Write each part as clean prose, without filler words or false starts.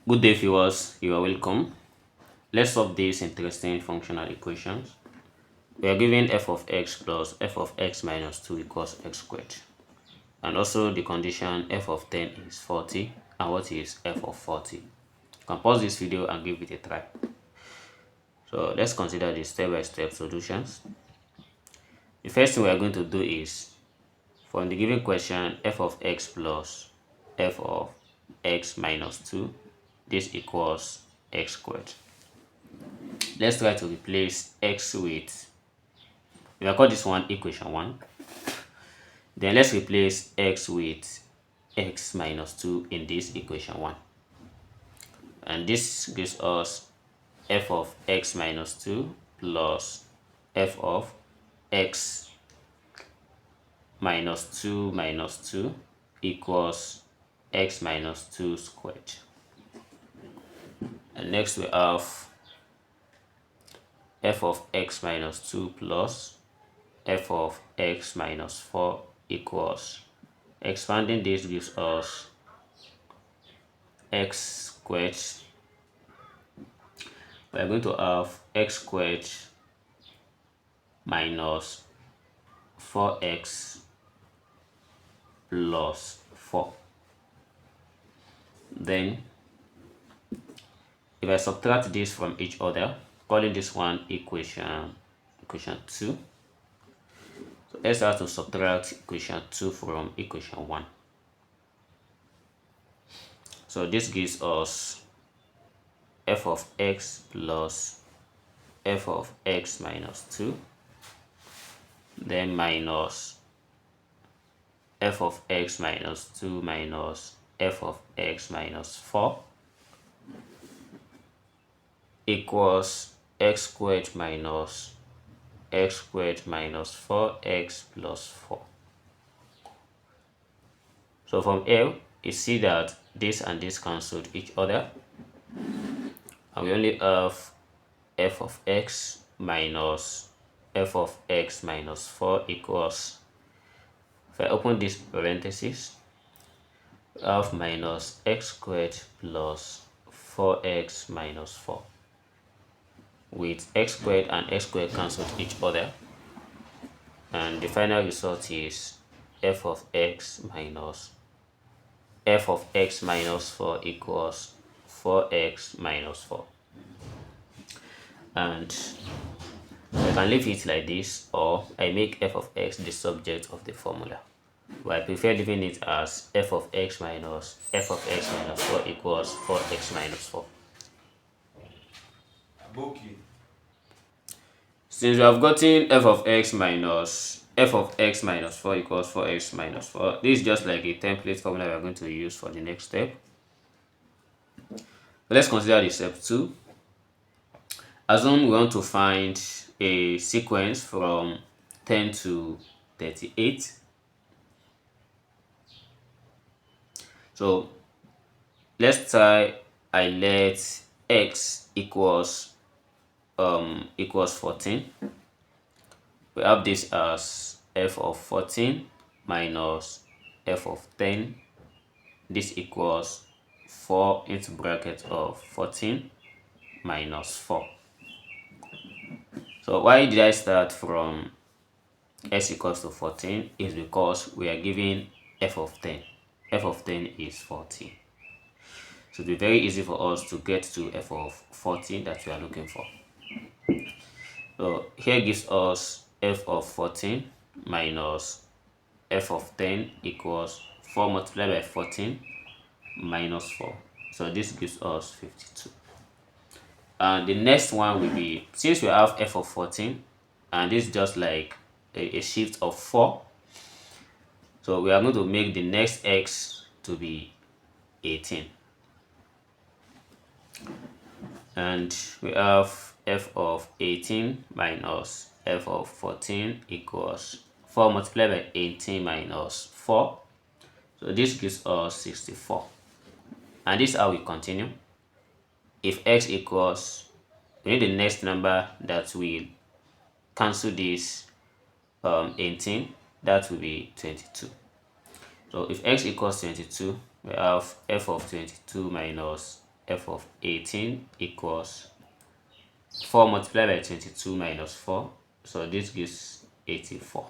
Good day, viewers. You are welcome. Let's solve these interesting functional equations. We are given f of x plus f of x minus 2 equals x squared. And also the condition f of 10 is 40. And what is f of 40? You can pause this video and give it a try. So let's consider the step-by-step solutions. The first thing we are going to do is, from the given question, f of x plus f of x minus 2, this equals x squared. Let's try to replace x with, we will call this one equation 1. Then let's replace x with x minus 2 in this equation 1. And this gives us f of x minus 2 plus f of x minus 2 equals x minus 2 squared. And next we have f of x minus 2 plus f of x minus 4 equals, expanding this gives us x squared. We are going to have x squared minus 4x plus 4. Then if I subtract this from each other, calling this one equation 2. So let's have to subtract equation 2 from equation 1. So this gives us f of x plus f of x minus 2, then minus f of x minus 2 minus f of x minus 4 equals x squared minus 4x plus 4. So from here, you see that this and this cancelled each other, and we only have f of x minus f of x minus 4 equals, if I open this parenthesis, we have minus x squared plus 4x minus 4. With x squared and x squared cancelled each other, and the final result is f of x minus 4 equals 4x minus 4. And I can leave it like this, or I make f of x the subject of the formula, but I prefer leaving it as f of x minus 4 equals 4x minus 4. Since we have gotten f of x minus 4 equals 4x minus 4, this is just like a template formula we are going to use for the next step. Let's consider the step 2. Assume we want to find a sequence from 10 to 38. So let's try I let x equals 14. We have this as f of 14 minus f of 10. This equals 4 into bracket of 14 minus 4. So why did I start from s equals to 14? Is because we are given f of 10. F of 10 is 14. So it will be very easy for us to get to f of 14 that we are looking for. So here gives us f of 14 minus f of 10 equals 4 multiplied by 14 minus 4. So this gives us 52. And the next one will be, since we have f of 14 and this is just like a shift of 4, so we are going to make the next x to be 18. And we have f of 18 minus f of 14 equals 4 multiplied by 18 minus 4. So this gives us 64. And this is how we continue. If x equals, we need the next number that will cancel this 18, that will be 22. So if x equals 22, we have f of 22 minus f of 18 equals 4 multiplied by 22 minus 4, so this gives 84.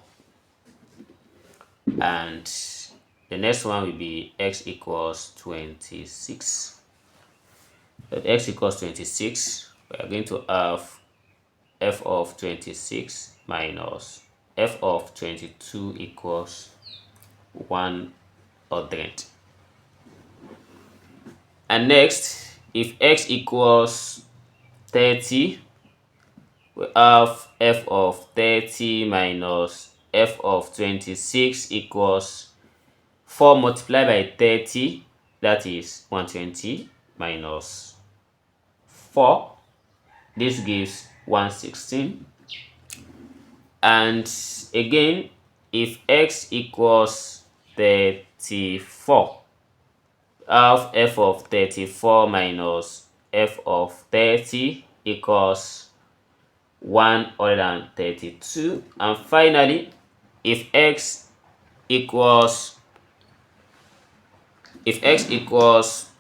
And the next one will be x equals 26. At x equals 26, we are going to have f of 26 minus f of 22 equals 100. And next, if x equals 30, we have f of 30 minus f of 26 equals 4 multiplied by 30, that is 120, minus 4, this gives 116. And again, if x equals 34, have f of 34 minus f of 30 equals 132. And finally, if x equals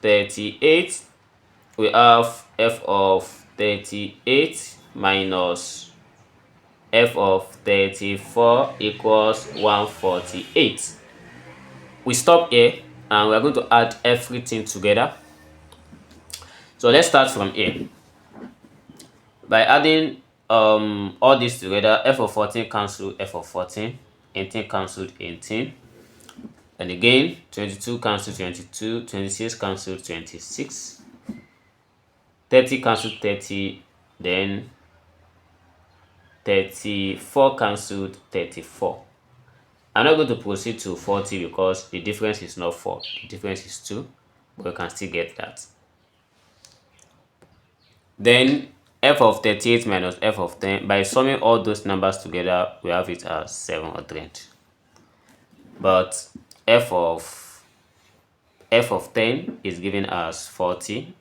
38, we have f of 38 minus f of 34 equals 148. We stop here and we are going to add everything together. So let's start from here. By adding all this together, f of 14 cancel f of 14, 18 cancelled 18, and again 22 cancel 22, 26 cancel 26, 30 cancel 30, then 34 cancelled 34. I'm not going to proceed to 40 because the difference is not 4, the difference is 2, but we can still get that. Then f of 38 minus f of 10, by summing all those numbers together, we have it as 700. But f of 10 is given as 40.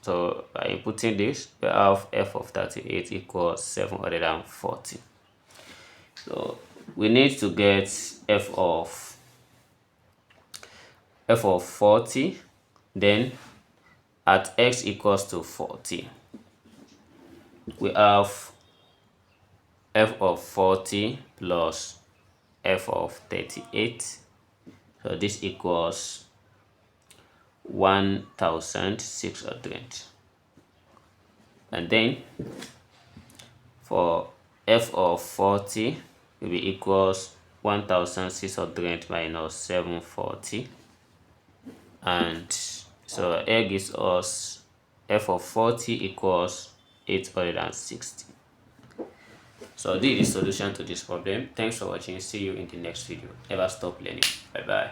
So by inputting this, we have f of 38 equals 740. So we need to get f of 40, then at x equals to 40, we have f of 40 plus f of 38. So this equals 1600. And then for f of 40 will be equals 1600 minus 740. And so here gives us f of 40 equals 860. So this is the solution to this problem. Thanks for watching. See you in the next video. Never stop learning. Bye bye.